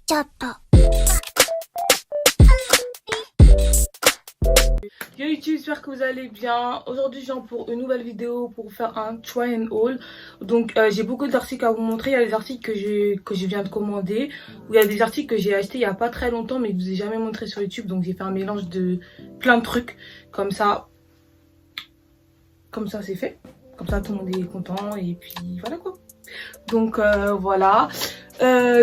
미쳤다. Yo YouTube, j'espère que vous allez bien. Aujourd'hui je viens pour une nouvelle vidéo pour faire un try and haul. Donc j'ai beaucoup d'articles à vous montrer. Il y a des articles que je viens de commander, ou il y a des articles que j'ai achetés il y a pas très longtemps mais que je vous ai jamais montré sur YouTube. Donc j'ai fait un mélange de plein de trucs. Comme ça c'est fait. Comme ça tout le monde est content et puis voilà quoi. Donc voilà.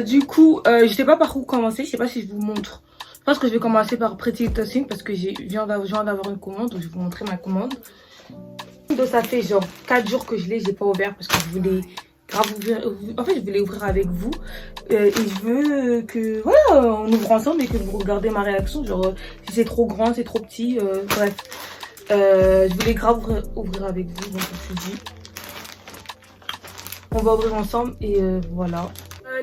Du coup je sais pas par où commencer. Je sais pas si je vous montre. Je pense que je vais commencer par Pretty Little Thing parce que je viens d'avoir une commande, donc je vais vous montrer ma commande. Donc ça fait genre 4 jours que je l'ai, j'ai pas ouvert parce que je voulais grave ouvrir. En fait je voulais ouvrir avec vous et je veux que voilà on ouvre ensemble et que vous regardez ma réaction, genre si c'est trop grand, c'est trop petit, bref. Je voulais grave ouvrir avec vous, donc je me suis dit on va ouvrir ensemble et voilà.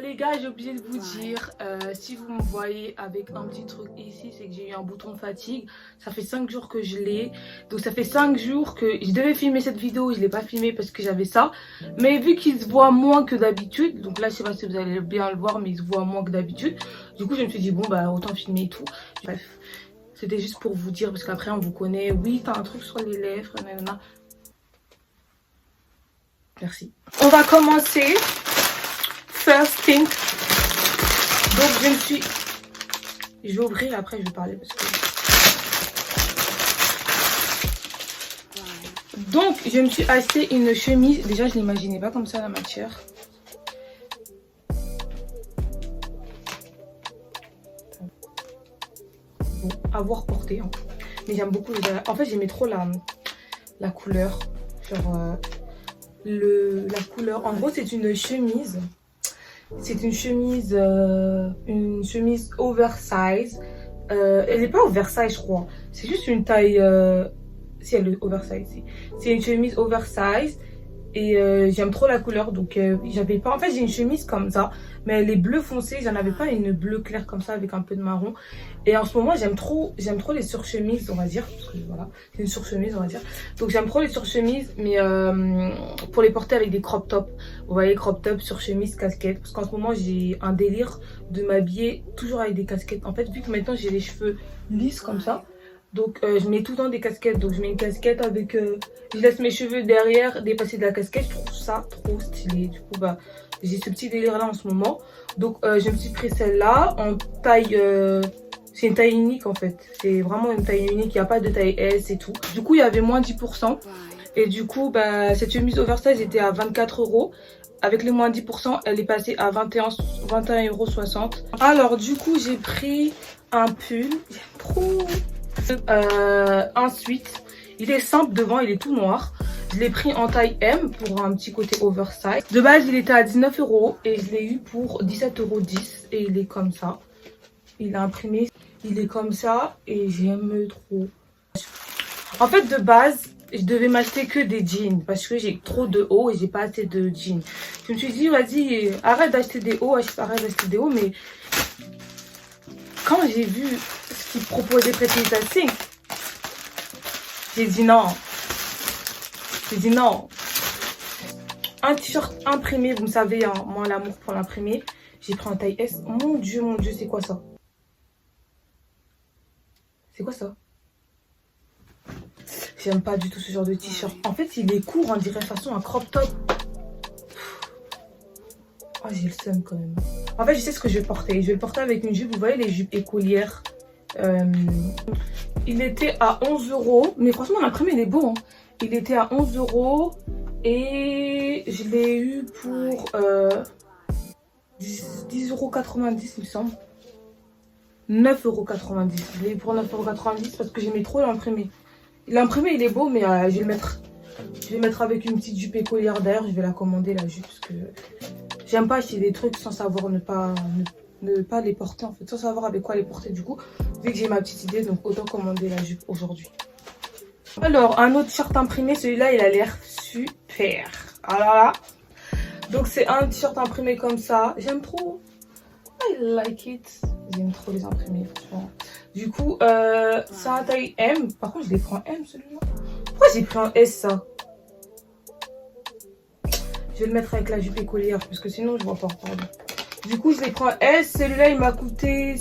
Les gars, j'ai oublié de vous dire, si vous me voyez avec un petit truc ici, c'est que j'ai eu un bouton de fatigue. Ça fait 5 jours que je l'ai. Donc ça fait 5 jours que je devais filmer cette vidéo. Je ne l'ai pas filmée parce que j'avais ça. Mais vu qu'il se voit moins que d'habitude, donc là je sais pas si vous allez bien le voir, mais il se voit moins que d'habitude. Du coup je me suis dit bon bah autant filmer et tout. Bref, c'était juste pour vous dire parce qu'après on vous connaît. Oui, t'as un truc sur les lèvres, nanana. Merci. On va commencer. First thing. Donc je vais ouvrir après je vais parler parce que... Donc je me suis acheté une chemise. Déjà je l'imaginais pas comme ça la matière. Bon, à voir porter hein. Mais j'aime beaucoup. En fait j'aimais trop la couleur. Genre la couleur. En gros c'est une chemise. C'est une chemise oversize. Elle n'est pas oversize, je crois. C'est juste une taille. Si elle est oversize, c'est une chemise oversize. Et j'aime trop la couleur. Donc j'avais pas. En fait, j'ai une chemise comme ça, mais elle est bleu foncé. J'en avais pas une bleu clair comme ça avec un peu de marron. Et en ce moment, j'aime trop les surchemises, on va dire. Parce que voilà, c'est une surchemise, on va dire. Donc j'aime trop les surchemises, mais pour les porter avec des crop tops. Vous voyez, crop top, surchemise, casquette. Parce qu'en ce moment, j'ai un délire de m'habiller toujours avec des casquettes. En fait, vu que maintenant j'ai les cheveux lisses comme ça. Donc je mets tout le temps des casquettes. Donc je mets une casquette avec... je laisse mes cheveux derrière dépasser de la casquette. Je trouve ça trop stylé. Du coup bah j'ai ce petit délire là en ce moment. Donc je me suis pris celle-là en taille... c'est une taille unique en fait. C'est vraiment une taille unique. Il n'y a pas de taille S et tout. Du coup il y avait moins 10%. Et du coup bah cette chemise oversize était à 24 €. Avec les moins 10%, elle est passée à 21,60 €. Alors du coup j'ai pris un pull. J'aime trop. Ensuite, il est simple devant, il est tout noir. Je l'ai pris en taille M pour un petit côté oversize. De base, il était à 19 € et je l'ai eu pour 17,10 € et il est comme ça. Il est imprimé, il est comme ça et j'aime trop. En fait, de base, je devais m'acheter que des jeans parce que j'ai trop de hauts et j'ai pas assez de jeans. Je me suis dit, vas-y, arrête d'acheter des hauts, arrête d'acheter des hauts, mais quand j'ai vu ce qu'ils proposaient Pretty Little Thing, j'ai dit non. J'ai dit non. Un t-shirt imprimé, vous me savez, hein, moi l'amour pour l'imprimer. J'ai pris en taille S. Mon Dieu, c'est quoi ça? C'est quoi ça? J'aime pas du tout ce genre de t-shirt. En fait, il est court, on dirait façon un crop top. Oh, j'ai le seum quand même. En fait, je sais ce que je vais porter. Je vais le porter avec une jupe. Vous voyez les jupes écolières. Il était à 11 €. Mais franchement, l'imprimé, il est beau. Hein. Il était à 11 €. Et je l'ai eu pour 10,90 € il me semble. 9,90 €. Je l'ai eu pour 9,90 € parce que j'aimais trop l'imprimé. L'imprimé, il est beau, mais je vais le mettre avec une petite jupe écolière. D'ailleurs, je vais la commander, la jupe, parce que j'aime pas acheter des trucs sans savoir ne pas les porter, en fait. Sans savoir avec quoi les porter, du coup. Vu que j'ai ma petite idée, donc autant commander la jupe aujourd'hui. Alors, un autre t-shirt imprimé. Celui-là, il a l'air super. Alors là. Donc, c'est un t-shirt imprimé comme ça. J'aime trop. I like it. J'aime trop les imprimés, franchement. Du coup, c'est un taille M. Par contre, je l'ai pris en M, celui-là. Pourquoi j'ai pris en S, ça? Je vais le mettre avec la jupe écolière, parce que sinon, je vois pas. Pardon. Du coup, je l'ai pris en S. Celui-là, il m'a coûté...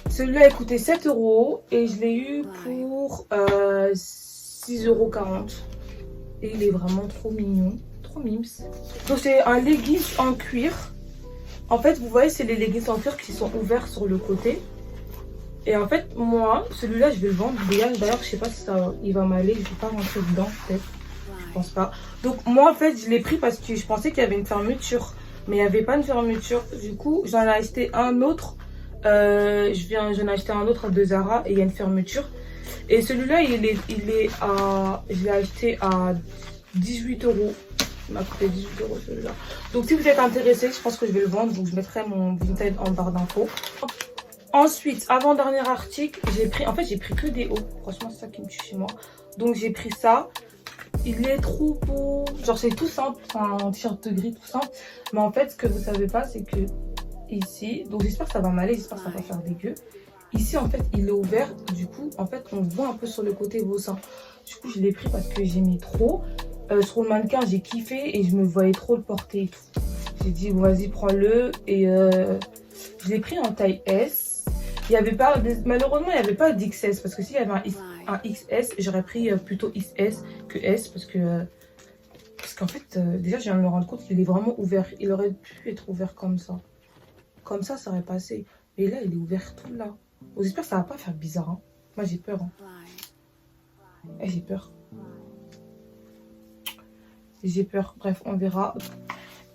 Celui-là, il coûtait 7 euros. Et je l'ai eu pour 6,40 €. Et il est vraiment trop mignon. Trop mimes. Donc, c'est un leggings en cuir. En fait, vous voyez, c'est les leggings en cuir qui sont ouverts sur le côté. Et en fait, moi, celui-là, je vais le vendre. D'ailleurs, je sais pas si ça, il va m'aller. Je vais pas rentrer dedans, peut-être. Je pense pas. Donc, moi, en fait, je l'ai pris parce que je pensais qu'il y avait une fermeture. Mais il n'y avait pas de fermeture. Du coup, j'en ai acheté un autre. J'en ai acheté un autre de Zara et il y a une fermeture. Et celui-là, je l'ai acheté à 18 euros. Il m'a coûté 18 € celui-là. Donc si vous êtes intéressé, je pense que je vais le vendre. Donc je mettrai mon Vinted en barre d'infos. Ensuite, avant-dernier article, j'ai pris que des hauts. Franchement, c'est ça qui me tue chez moi. Donc j'ai pris ça. Il est trop beau. Genre c'est tout simple. C'est un t-shirt gris tout simple. Mais en fait, ce que vous savez pas, c'est que ici, donc j'espère que ça va m'aller, j'espère que ça va pas faire dégueu. Ici, en fait, il est ouvert. Du coup, en fait, on voit un peu sur le côté vos seins. Du coup, je l'ai pris parce que j'aimais trop. Sur le mannequin, j'ai kiffé et je me voyais trop le porter et tout. J'ai dit, vas-y, prends-le. Et je l'ai pris en taille S. Il y avait pas, malheureusement, il n'y avait pas d'XS. Parce que s'il y avait un XS, j'aurais pris plutôt XS que S. Parce qu'en fait, déjà, je viens de me rendre compte qu'il est vraiment ouvert. Il aurait pu être ouvert comme ça. Comme ça aurait passé. Mais là, il est ouvert tout là. Bon, j'espère que ça va pas faire bizarre. Hein. Moi, j'ai peur. Hein. J'ai peur. J'ai peur. Bref, on verra.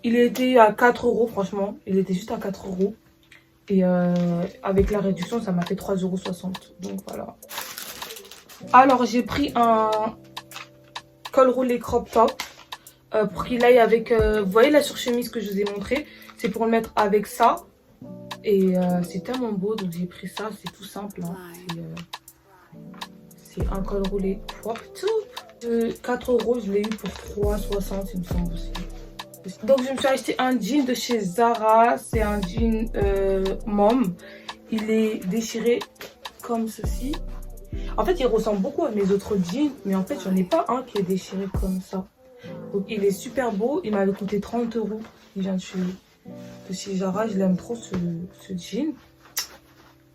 Il était à 4 euros, franchement. Il était juste à 4 euros. Et avec la réduction, ça m'a fait 3,60 €. Donc, voilà. Alors, j'ai pris un col roulé crop top. Pour qu'il aille avec... vous voyez la surchemise que je vous ai montré? C'est pour le mettre avec ça. Et c'est tellement beau. Donc, j'ai pris ça. C'est tout simple. Hein. C'est un col roulé crop top. 4 euros, je l'ai eu pour 3,60 il me semble aussi. Donc je me suis acheté un jean de chez Zara. C'est un jean mom. Il est déchiré comme ceci. En fait, il ressemble beaucoup à mes autres jeans. Mais en fait, j'en ai pas un qui est déchiré comme ça. Donc il est super beau. Il m'avait coûté 30 €. Il vient de chez Zara. Je l'aime trop ce jean.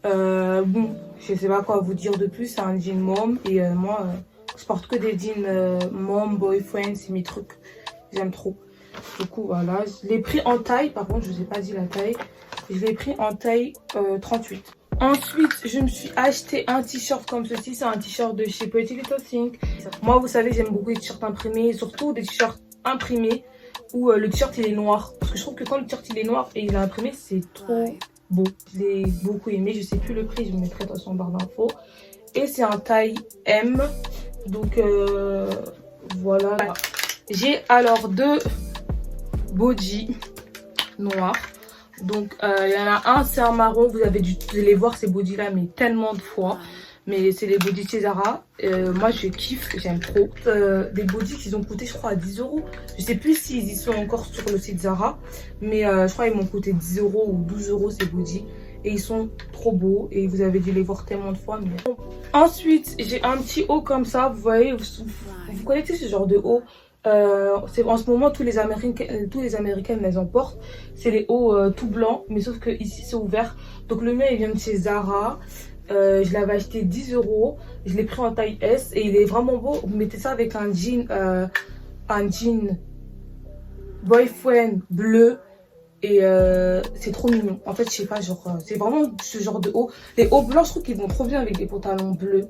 Bon, je sais pas quoi vous dire de plus. C'est un jean mom. Et moi... je porte que des jeans mom, boyfriend, c'est mes trucs. J'aime trop. Du coup, voilà. Je l'ai pris en taille. Par contre, je vous ai pas dit la taille. Je l'ai pris en taille 38. Ensuite, je me suis acheté un t-shirt comme ceci. C'est un t-shirt de chez Pretty Little Thing. Moi, vous savez, j'aime beaucoup les t-shirts imprimés. Surtout des t-shirts imprimés où le t-shirt, il est noir. Parce que je trouve que quand le t-shirt, il est noir et il est imprimé, c'est trop beau. Je l'ai beaucoup aimé. Je sais plus le prix. Je vous mettrai de toute façon en barre d'infos. Et c'est un taille M. Donc voilà. J'ai alors deux body noirs. Donc il y en a un, c'est un marron. Vous avez dû les voir ces body là, mais tellement de fois. Mais c'est les body de chez Zara. Moi je kiffe, j'aime trop. Des body qui ont coûté je crois à 10 €. Je sais plus s'ils y sont encore sur le site Zara. Mais je crois qu'ils m'ont coûté 10 € ou 12 € ces body. Et ils sont trop beaux. Et vous avez dû les voir tellement de fois. Mais... Ensuite, j'ai un petit haut comme ça. Vous voyez, vous connaissez ce genre de haut. En ce moment, tous les Américains les en portent. C'est les hauts tout blancs. Mais sauf que ici, c'est ouvert. Donc le mien, il vient de chez Zara. Je l'avais acheté 10 €. Je l'ai pris en taille S. Et il est vraiment beau. Vous mettez ça avec un jean boyfriend bleu. Et c'est trop mignon. En fait, je sais pas, genre, c'est vraiment ce genre de haut. Les hauts blancs, je trouve qu'ils vont trop bien avec des pantalons bleus.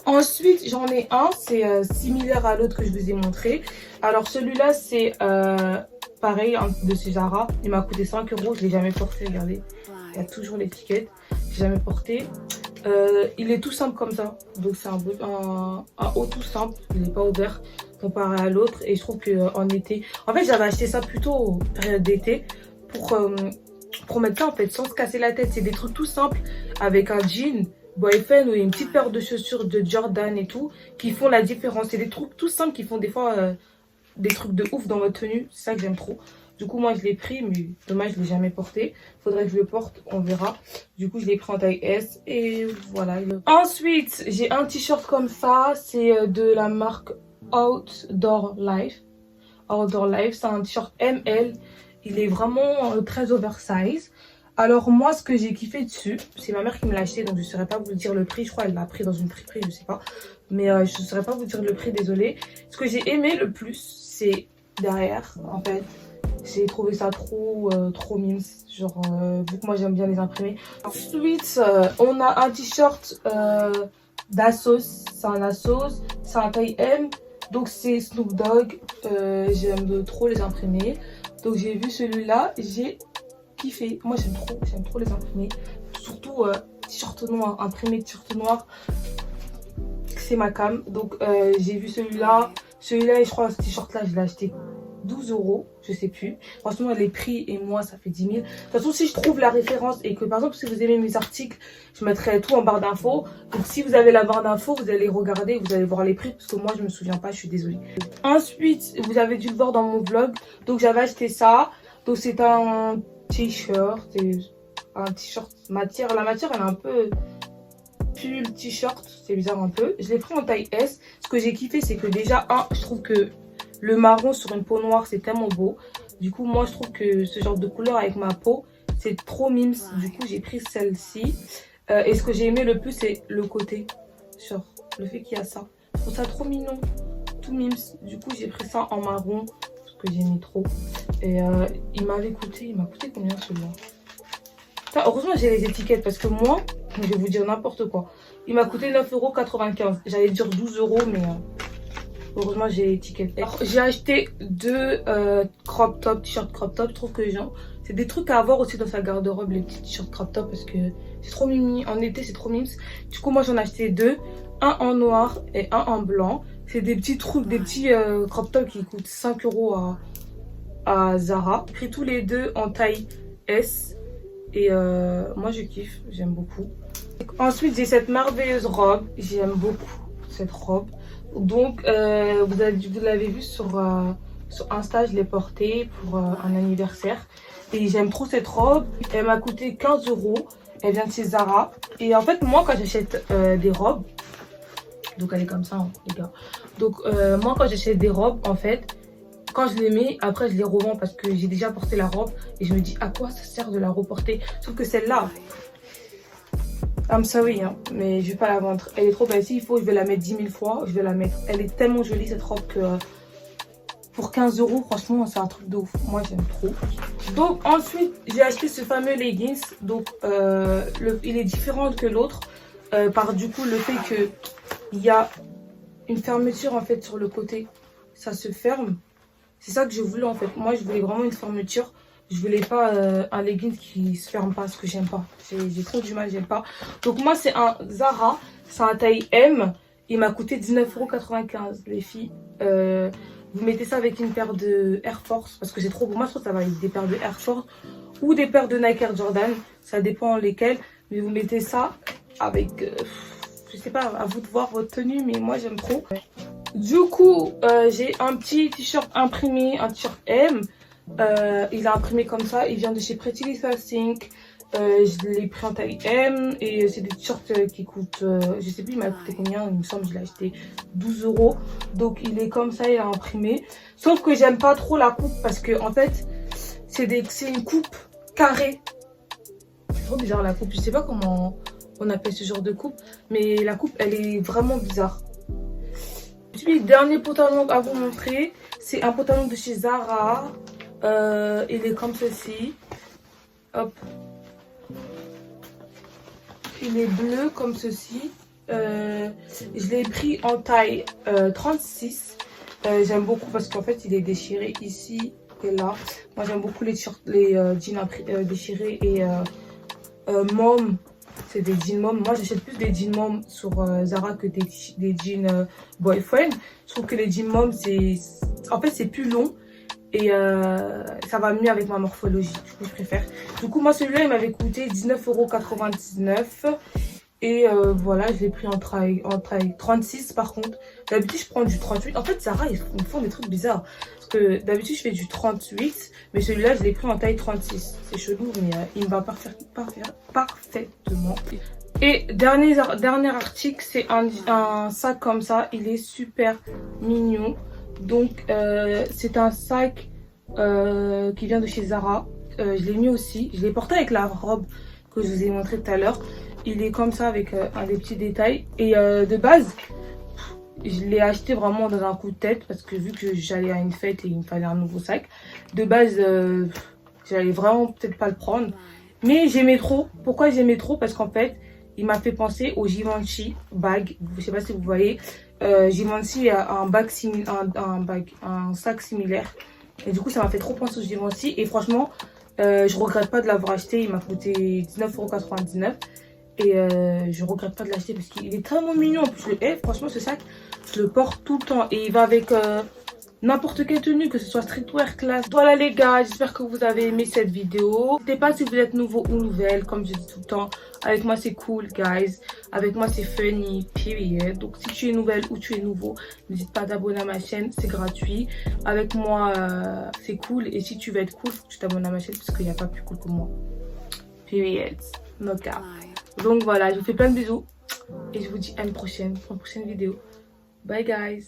Ensuite, j'en ai un, c'est similaire à l'autre que je vous ai montré. Alors, celui-là, c'est pareil, de chez Zara. Il m'a coûté 5 €. Je l'ai jamais porté, regardez. Il y a toujours l'étiquette. J'ai jamais porté. Il est tout simple comme ça. Donc, c'est un haut tout simple. Il n'est pas ouvert comparé à l'autre. Et je trouve qu'en été... En fait, j'avais acheté ça plutôt en période d'été. Pour mettre ça en fait sans se casser la tête. C'est des trucs tout simples avec un jean boyfriend ou une petite paire de chaussures de Jordan et tout qui font la différence. C'est des trucs tout simples qui font des fois des trucs de ouf dans votre tenue. C'est ça que j'aime trop. Du coup moi je l'ai pris mais dommage je l'ai jamais porté. Faudrait que je le porte, on verra. Du coup je l'ai pris en taille S et voilà. Ensuite j'ai un t-shirt comme ça. C'est de la marque Outdoor Life. Outdoor Life. C'est un t-shirt ML. Il est vraiment très oversize. Alors moi, ce que j'ai kiffé dessus, c'est ma mère qui me l'a acheté, donc je ne saurais pas vous dire le prix. Je crois qu'elle l'a pris dans une friperie, je sais pas. Mais je ne saurais pas vous dire le prix, désolée. Ce que j'ai aimé le plus, c'est derrière, en fait. J'ai trouvé ça trop mimes, genre vu que moi j'aime bien les imprimer. Ensuite, on a un t-shirt d'Asos, c'est un Asos, c'est un taille M, donc c'est Snoop Dogg, j'aime trop les imprimer. Donc j'ai vu celui-là, j'ai kiffé, moi j'aime trop les imprimer, surtout t-shirt noir, imprimer t-shirt noir, c'est ma cam. Donc j'ai vu celui-là, et je crois ce t-shirt-là je l'ai acheté 12 €, je sais plus. Franchement, les prix et moi, ça fait 10 000. De toute façon, si je trouve la référence et que par exemple, si vous aimez mes articles, je mettrai tout en barre d'infos. Donc, si vous avez la barre d'infos, vous allez regarder, vous allez voir les prix parce que moi, je me souviens pas, je suis désolée. Ensuite, vous avez dû le voir dans mon vlog. Donc, j'avais acheté ça. Donc, c'est un t-shirt, un t-shirt matière. La matière, elle est un peu pull t-shirt, c'est bizarre un peu. Je l'ai pris en taille S. Ce que j'ai kiffé, c'est que déjà, je trouve que le marron sur une peau noire, c'est tellement beau. Du coup, moi, je trouve que ce genre de couleur avec ma peau, c'est trop mimes. Du coup, j'ai pris celle-ci. Et ce que j'ai aimé le plus, c'est le côté. Genre, le fait qu'il y a ça. Je trouve ça trop mignon. Tout mimes. Du coup, j'ai pris ça en marron. Parce que j'aimais trop. Et il m'a coûté combien celui-là? Heureusement, j'ai les étiquettes. Parce que moi, je vais vous dire n'importe quoi. Il m'a coûté 9,95 €. J'allais dire 12 €, mais... heureusement, j'ai l'étiquette. J'ai acheté deux crop top, t-shirt crop top. Je trouve que c'est des trucs à avoir aussi dans sa garde-robe, les petits t-shirts crop top, parce que c'est trop mimi. En été, c'est trop mimes. Du coup, moi, j'en ai acheté deux. Un en noir et un en blanc. C'est des petits trucs, des petits crop top qui coûtent 5 € à Zara. J'ai pris tous les deux en taille S. Et moi, je kiffe. J'aime beaucoup. Ensuite, j'ai cette merveilleuse robe. J'aime beaucoup cette robe. Donc, vous l'avez vu sur Insta, je l'ai portée pour un anniversaire. Et j'aime trop cette robe. Elle m'a coûté 15 €. Elle vient de chez Zara. Et en fait, moi, quand j'achète des robes, donc elle est comme ça, hein, les gars. Donc, moi, quand j'achète des robes, en fait, quand je les mets, après, je les revends parce que j'ai déjà porté la robe. Et je me dis, à quoi ça sert de la reporter? Sauf que celle-là, I'm sorry, hein, mais je vais pas la vendre. Elle est trop belle. S'il faut, je vais la mettre 10 000 fois. Je vais la mettre. Elle est tellement jolie, cette robe, que pour 15 €, franchement, c'est un truc de ouf. Moi, j'aime trop. Donc, ensuite, j'ai acheté ce fameux leggings. Donc, il est différent que l'autre. Par du coup, le fait qu'il y a une fermeture, en fait, sur le côté. Ça se ferme. C'est ça que je voulais, en fait. Moi, je voulais vraiment une fermeture. Je voulais pas un legging qui se ferme pas, ce que j'aime pas. J'ai trop du mal, j'aime pas. Donc moi, c'est un Zara. C'est un taille M. Il m'a coûté 19,95 €, les filles. Vous mettez ça avec une paire de Air Force. Parce que c'est trop beau. Moi, je trouve que ça va avec des paires de Air Force. Ou des paires de Nike Air Jordan. Ça dépend lesquelles. Mais vous mettez ça avec... je sais pas, à vous de voir votre tenue. Mais moi, j'aime trop. Du coup, j'ai un petit t-shirt imprimé. Un t-shirt M. Il a imprimé comme ça, il vient de chez Pretty Little Thing. Je l'ai pris en taille M et c'est des t-shirts qui coûtent, je sais plus il m'a coûté combien, il me semble que je l'ai acheté 12 €. Donc il est comme ça, il a imprimé. Sauf que j'aime pas trop la coupe parce que en fait c'est une coupe carrée. C'est trop bizarre la coupe, je sais pas comment on appelle ce genre de coupe, mais la coupe elle est vraiment bizarre. Puis dernier pantalon à vous montrer, c'est un pantalon de chez Zara. Il est comme ceci. Hop. Il est bleu comme ceci. Je l'ai pris en taille 36. J'aime beaucoup parce qu'en fait il est déchiré ici et là. Moi j'aime beaucoup les jeans déchirés et mom. C'est des jeans mom. Moi j'achète plus des jeans mom sur Zara que des jeans boyfriend. Je trouve que les jeans mom en fait c'est plus long. Et ça va mieux avec ma morphologie, du coup je préfère. Du coup moi celui-là il m'avait coûté 19,99 €. Et voilà, je l'ai pris en taille 36 par contre. D'habitude je prends du 38. En fait Zara ils font des trucs bizarres. Parce que d'habitude je fais du 38. Mais celui-là je l'ai pris en taille 36. C'est chelou mais il me va parfaitement. Et dernier article, c'est un sac comme ça. Il est super mignon. Donc c'est un sac qui vient de chez Zara. Je l'ai mis aussi. Je l'ai porté avec la robe que je vous ai montré tout à l'heure. Il est comme ça avec un des petits détails. Et de base, je l'ai acheté vraiment dans un coup de tête parce que vu que j'allais à une fête et il me fallait un nouveau sac. De base, j'allais vraiment peut-être pas le prendre. Mais j'aimais trop. Pourquoi j'aimais trop? Parce qu'en fait, il m'a fait penser au Givenchy bag. Je sais pas si vous voyez. Givenchy a un sac similaire. Et du coup, ça m'a fait trop penser au Givenchy. Et franchement, je regrette pas de l'avoir acheté. Il m'a coûté 19,99 €. Et je regrette pas de l'acheter parce qu'il est tellement mignon. En plus, je le hais. Franchement, ce sac, je le porte tout le temps. Et il va avec n'importe quelle tenue, que ce soit streetwear, classe. Voilà les gars, j'espère que vous avez aimé cette vidéo. N'hésitez pas si vous êtes nouveau ou nouvelle, comme je dis tout le temps. Avec moi c'est cool guys, avec moi c'est funny, period. Donc si tu es nouvelle ou tu es nouveau, n'hésite pas à t'abonner à ma chaîne, c'est gratuit. Avec moi c'est cool, et si tu veux être cool, faut que tu t'abonnes à ma chaîne parce qu'il n'y a pas plus cool que moi. Period, no cap. Donc voilà, je vous fais plein de bisous et je vous dis à une prochaine, pour une prochaine vidéo. Bye guys.